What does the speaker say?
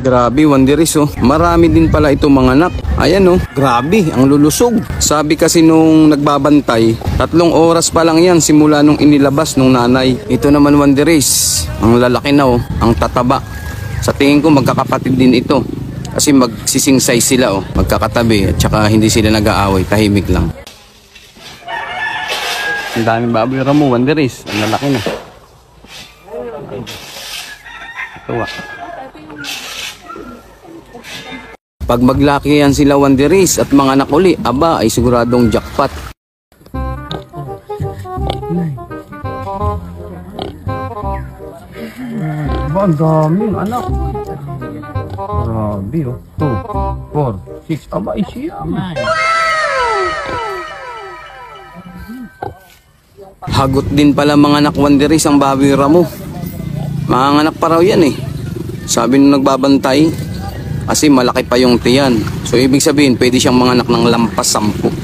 Grabe, Wanderis oh. Marami din pala itong mga anak. Ayan oh, grabe, ang lulusog. Sabi kasi nung nagbabantay, 3 oras pa lang yan simula nung inilabas nung nanay. Ito naman, Wanderis, ang lalaki na oh, ang tataba. Sa tingin ko magkakapatid din ito. Kasi magsising size sila oh, magkakatabi at saka hindi sila nag-aaway, tahimik lang. Ang daming baboy ramo, Wanderis, ang lalaki na. Ito ah. Pag maglaki yan sila, Wanderis, at mga anak uli, aba ay siguradong jackpot. Ba, ang daming anak. Grabe oh. 2, 4, 6, aba ay siya. Hagot din pala mga anak, Wanderis, ang baboy ramo. Mga anak pa raw yan eh. Sabi nung nagbabantay, kasi malaki pa yung tiyan. So ibig sabihin, pwede siyang manganak ng lampas 10.